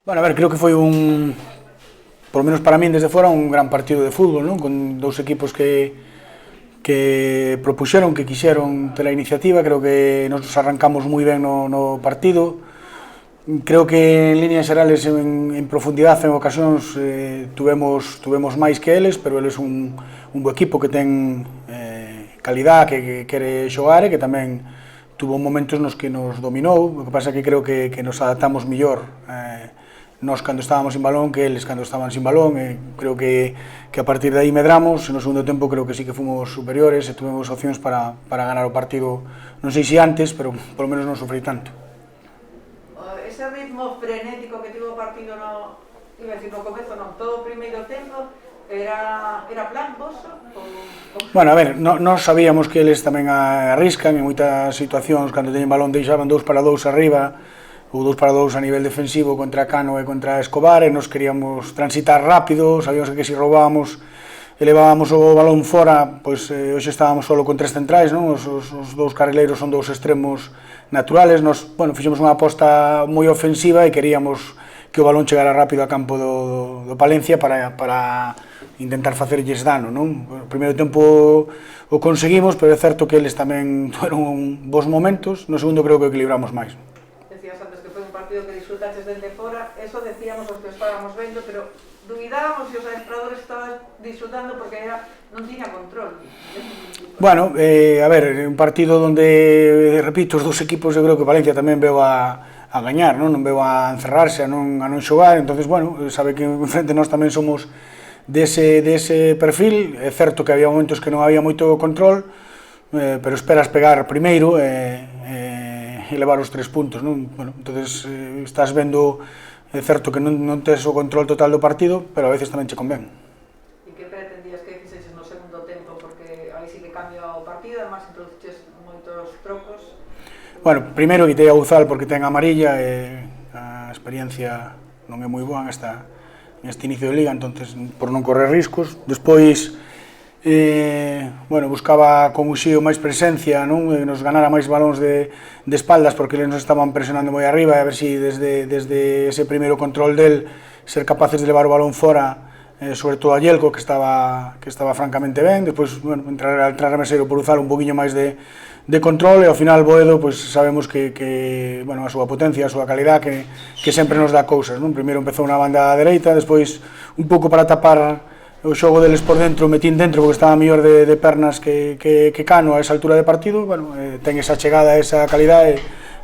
Bueno, a ver, creo que foi por lo menos para min desde fora, un gran partido de fútbol, non? Con dous equipos que propuxeron, que quixeron ter a iniciativa. Creo que nos arrancamos moi ben no partido. Creo que en líneas xerales, en profundidade, en ocasións, tuvemos máis que eles, pero eles un bo equipo que ten calidad, que quere xogar e que tamén tuvo momentos nos que nos dominou. O que pasa é que creo que nos adaptamos millor nós cando estábamos sin balón que eles cando estaban sin balón. Creo que a partir de aí medramos, e no segundo tempo creo que sí que fomos superiores e tuvemos opcións para ganar o partido, non sei se antes, pero polo menos non sofrí tanto. Ese ritmo frenético que tivo o partido no comezo, non, todo o primeiro tempo, era plan voso? Bueno, a ver, nós sabíamos que eles tamén arriscan en moitas situacións, cando teñen balón deixaban 2 para 2 arriba, ou 2 para 2 a nivel defensivo contra Cano e contra Escobar, e nos queríamos transitar rápido. Sabíamos que se roubábamos e levábamos o balón fora, pois hoxe estábamos solo con 3 centrais, non? Os 2 carrileiros son 2 extremos naturales. Nos, bueno, fixemos unha aposta moi ofensiva e queríamos que o balón chegara rápido a campo do Palencia para intentar facerlles dano, non? O primeiro tempo o conseguimos, pero é certo que eles tamén tuveron bons momentos. No segundo creo que equilibramos máis. Decías antes que foi un partido que disfrutaches desde fora, eso decíamos os que estábamos vendo, pero dubidábamos se os adestradores estaban disfrutando porque non tiña control. Bueno, a ver, un partido onde, repito, os dous equipos, eu creo que Valencia tamén veu a gañar, non veu a encerrarse, a non xogar. Entonces, bueno, sabe que en frente nós tamén somos dese perfil. É certo que había momentos que non había moito control, pero esperas pegar primeiro e levar os 3 puntos, non? Bueno, entonces estás vendo, é certo que non tes o control total do partido, pero a veces tamén che convén. E que pretendías que fixeches no segundo tempo? Porque aí sí que cambia o partido, además introduces moitos trocos. Bueno, primeiro quitei a Uzal porque ten amarilla e a experiencia non é moi boa neste inicio de liga, entonces por non correr riscos. Despois, bueno, buscaba con Uxío máis presencia, non? Nos ganara máis balóns de espaldas porque eles nos estaban presionando moi arriba, e a ver si desde ese primeiro control del ser capaces de levar o balón fora, sobre todo a Yelko, que estaba francamente ben. Despois, bueno, entrar a Meseiro por Uzal un poquinho máis de control, e ao final Boedo, pois sabemos que bueno, a súa potencia, a súa calidad, que sempre nos dá cousas, non? Primeiro empezou na banda dereita, despois un pouco para tapar o xogo deles por dentro, metín dentro porque estaba mellor de pernas que Cano a esa altura de partido. Bueno, ten esa chegada, esa calidad, e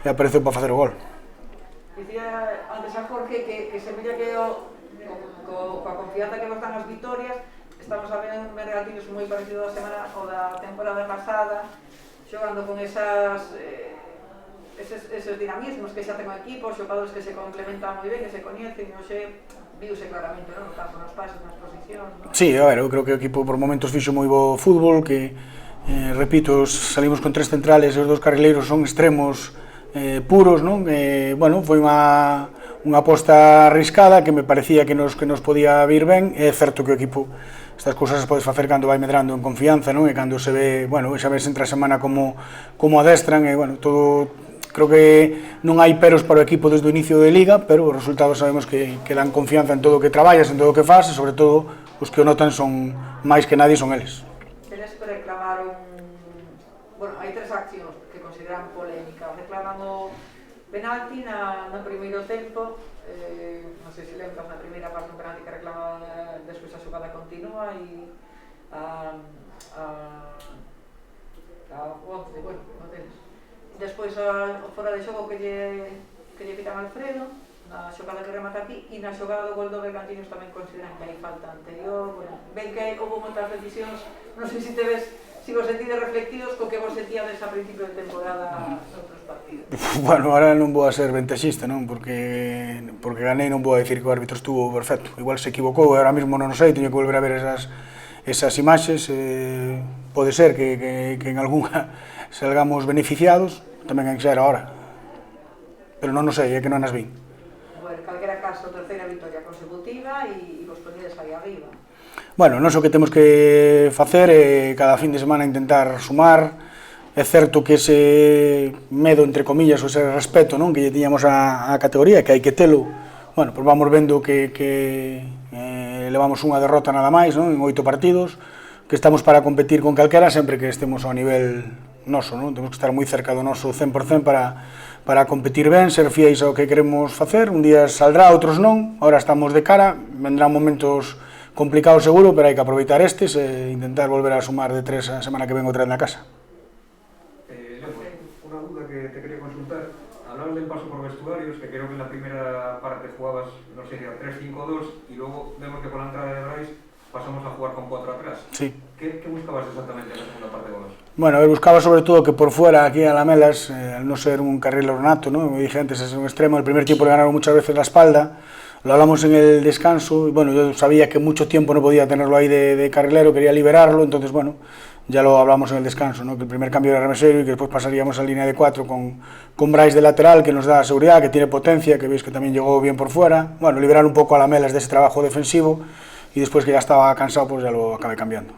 apareceu para facer o gol. Dicía antes a Jorge que se mira que coa confianza que vos dan as vitorias, estamos a ver un Bergatiños moi parecido a semana ou da temporada pasada, xogando con esos dinamismos que xa ten o equipo, xogadores que se complementan moi ben, que se coñecen, e hoxe viuse claramente, non? No campo, nos pases, nas posicións, non? Sí, a ver, eu creo que o equipo por momentos fixo moi bo fútbol, que, repito, salimos con 3 centrales e os 2 carrileiros son extremos puros, non? Bueno, foi unha aposta arriscada que me parecía que nos podía vir ben. É certo que o equipo, estas cousas as podes facer cando vai medrando en confianza, non? E cando se ve, bueno, xa ves entre a semana como adestran, e, bueno, todo. Creo que non hai peros para o equipo desde o inicio de liga, pero os resultados sabemos que dan confianza en todo o que traballas, en todo o que faz, e sobre todo os que o notan son máis que nadie son eles. Eles reclamaron, bueno, hai 3 accións que consideran polémicas. Reclaman o penalti no primeiro tempo, non sei se lembras, na primeira parte un penalti que reclama despois a xogada continua, e bueno, non tenes. Despois o fora de xogo que lle pitan Alfredo, na xogada que remata aquí, e na xogada do gol do Bergantiños tamén consideran que hai falta anterior. Bueno, ven que houve moitas decisións, non sei se vos sentides reflectidos co que vos sentíades a principio de temporada noutros partidos. Bueno, ahora non vou a ser ventaxista, non? Porque ganei, non vou a dicir que o árbitro estuvo perfecto. Igual se equivocou, ahora mesmo non o sei, teño que volver a ver esas imaxes. Pode ser que en algunha salgamos beneficiados, tamén hai que ser ahora. Pero non o sei, é que non as vi. Bueno, calquera caso, terceira vitoria consecutiva e vos poñedes aí arriba. Bueno, non o que temos que facer é cada fin de semana intentar sumar. É certo que ese medo, entre comillas, ou ese respeto, non, que lle tiñamos á categoría, que hai que telo, bueno, pois vamos vendo que levamos unha derrota nada máis, non, en 8 partidos, que estamos para competir con calquera sempre que estemos ao nivel noso, non? Temos que estar moi cerca do noso 100% para competir ben, ser fiéis ao que queremos facer. Un día saldrá, outros non, ahora estamos de cara, vendrán momentos complicados seguro, pero hai que aproveitar estes e intentar volver a sumar de 3 a semana que ven outra vez na casa. Una duda que te quería consultar, hablabas del paso por vestuarios, que creo que en la primera parte jugabas, no sé, 3-5-2, y luego vemos que con la entrada de Brais pasamos a jugar con 4 atrás. Sí. ¿Qué buscabas exactamente en la segunda parte de Golos? Bueno, buscaba sobre todo que por fuera, aquí a Lamelas, al no ser un carrilero nato, ¿no? Como dije antes, es un extremo, el primer tiempo le ganaron muchas veces la espalda, lo hablamos en el descanso, y bueno, yo sabía que mucho tiempo no podía tenerlo ahí de carrilero, quería liberarlo, entonces bueno, ya lo hablamos en el descanso, ¿no? Que el primer cambio era Remesero y que después pasaríamos a línea de 4 con Brais de lateral, que nos da seguridad, que tiene potencia, que veis que también llegó bien por fuera, bueno, liberar un poco a Lamelas de ese trabajo defensivo, y después que ya estaba cansado, pues ya lo acabé cambiando.